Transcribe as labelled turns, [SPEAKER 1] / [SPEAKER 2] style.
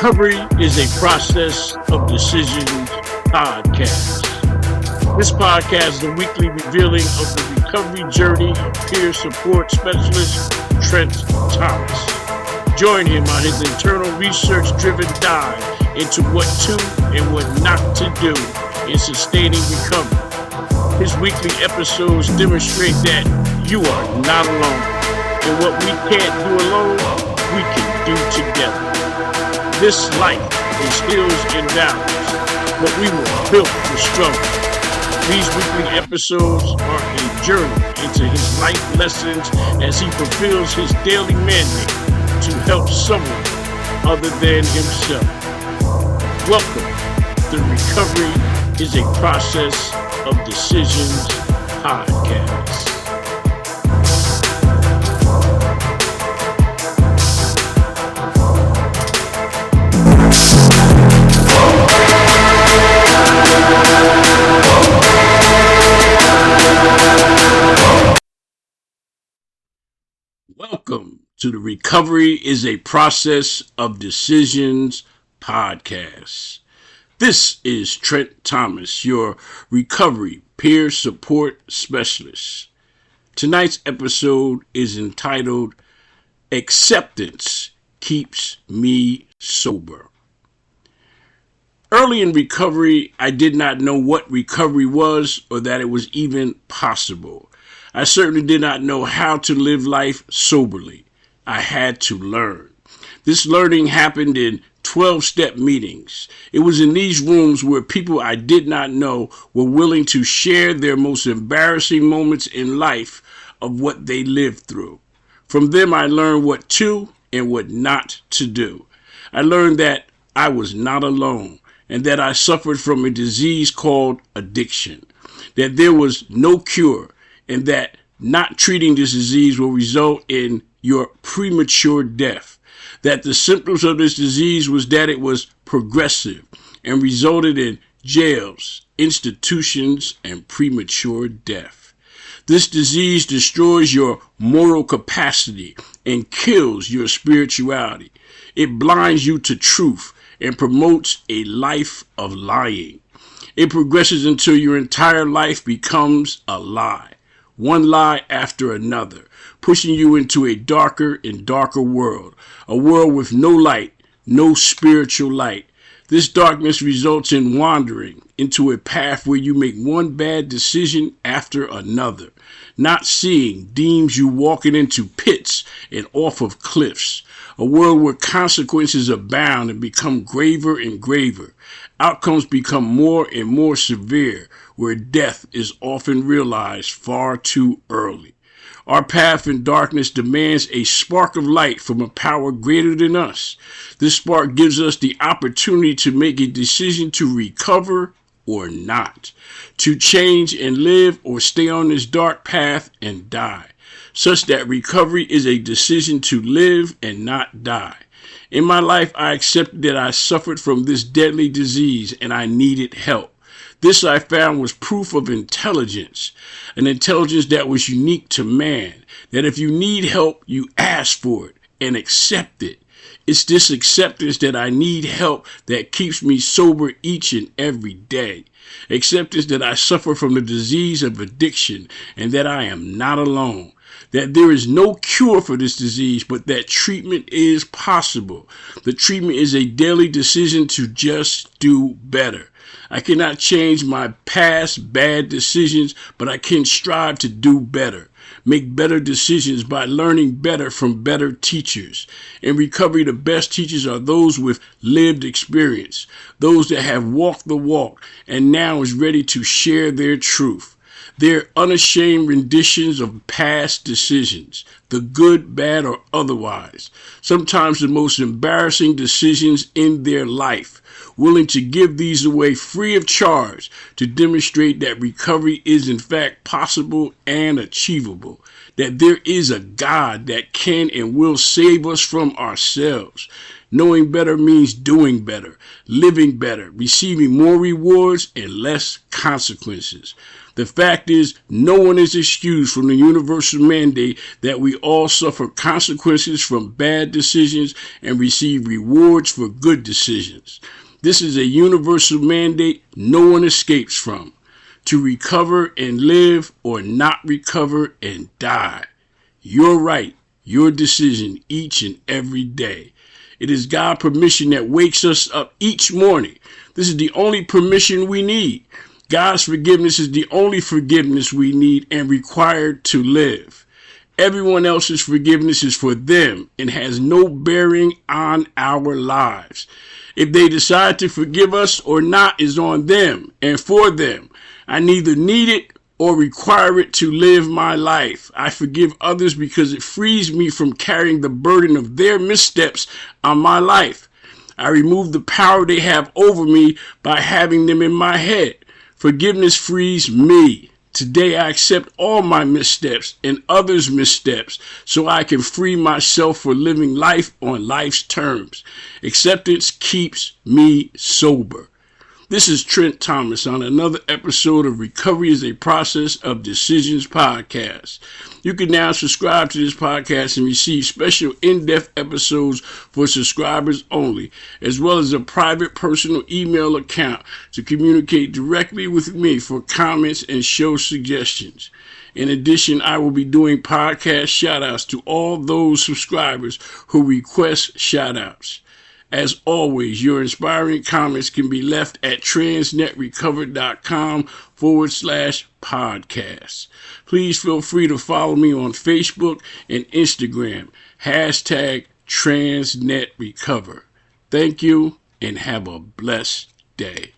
[SPEAKER 1] Recovery is a process of decisions podcast. This podcast is a weekly revealing of the recovery journey of peer support specialist Trent Thomas. Join him on his internal research-driven dive into what to and what not to do in sustaining recovery. His weekly episodes demonstrate that you are not alone, and what we can't do alone, we can do together. This life is hills and valleys, but we were built for struggle. These weekly episodes are a journey into his life lessons as he fulfills his daily mandate to help someone other than himself. Welcome. The Recovery is a Process of Decisions podcast. Welcome to the Recovery is a Process of Decisions podcast. This is Trent Thomas, your recovery peer support specialist. Tonight's episode is entitled Acceptance Keeps Me Sober. Early in recovery, I did not know what recovery was or that it was even possible. I certainly did not know how to live life soberly. I had to learn. This learning happened in 12-step meetings. It was in these rooms where people I did not know were willing to share their most embarrassing moments in life of what they lived through. From them, I learned what to and what not to do. I learned that I was not alone and that I suffered from a disease called addiction, that there was no cure, and that not treating this disease will result in your premature death, that the symptoms of this disease was that it was progressive and resulted in jails, institutions, and premature death. This disease destroys your moral capacity and kills your spirituality. It blinds you to truth and promotes a life of lying. It progresses until your entire life becomes a lie. One lie after another, pushing you into a darker and darker world, a world with no light, no spiritual light. This darkness results in wandering into a path where you make one bad decision after another. Not seeing deems you walking into pits and off of cliffs, a world where consequences abound and become graver and graver. Outcomes become more and more severe, where death is often realized far too early. Our path in darkness demands a spark of light from a power greater than us. This spark gives us the opportunity to make a decision to recover or not, to change and live or stay on this dark path and die, such that recovery is a decision to live and not die. In my life, I accepted that I suffered from this deadly disease and I needed help. This I found was proof of intelligence, an intelligence that was unique to man, that if you need help, you ask for it and accept it. It's this acceptance that I need help that keeps me sober each and every day. Acceptance that I suffer from the disease of addiction and that I am not alone. That there is no cure for this disease, but that treatment is possible. The treatment is a daily decision to just do better. I cannot change my past bad decisions, but I can strive to do better. Make better decisions by learning better from better teachers. In recovery, the best teachers are those with lived experience, those that have walked the walk and now is ready to share their truth. Their unashamed renditions of past decisions, the good, bad, or otherwise. Sometimes the most embarrassing decisions in their life. Willing to give these away free of charge to demonstrate that recovery is in fact possible and achievable. That there is a God that can and will save us from ourselves. Knowing better means doing better, living better, receiving more rewards and less consequences. The fact is, no one is excused from the universal mandate that we all suffer consequences from bad decisions and receive rewards for good decisions. This is a universal mandate no one escapes from. To recover and live or not recover and die. Your right, your decision each and every day. It is God's permission that wakes us up each morning. This is the only permission we need. God's forgiveness is the only forgiveness we need and required to live. Everyone else's forgiveness is for them and has no bearing on our lives. If they decide to forgive us or not is on them and for them. I neither need it or require it to live my life. I forgive others because it frees me from carrying the burden of their missteps on my life. I remove the power they have over me by having them in my head. Forgiveness frees me. Today I accept all my missteps and others' missteps so I can free myself for living life on life's terms. Acceptance keeps me sober. This is Trent Thomas on another episode of Recovery is a Process of Decisions podcast. You can now subscribe to this podcast and receive special in-depth episodes for subscribers only, as well as a private personal email account to communicate directly with me for comments and show suggestions. In addition, I will be doing podcast shout-outs to all those subscribers who request shout-outs. As always, your inspiring comments can be left at transnetrecover.com/podcast. Please feel free to follow me on Facebook and Instagram, #TransNetRecover. Thank you and have a blessed day.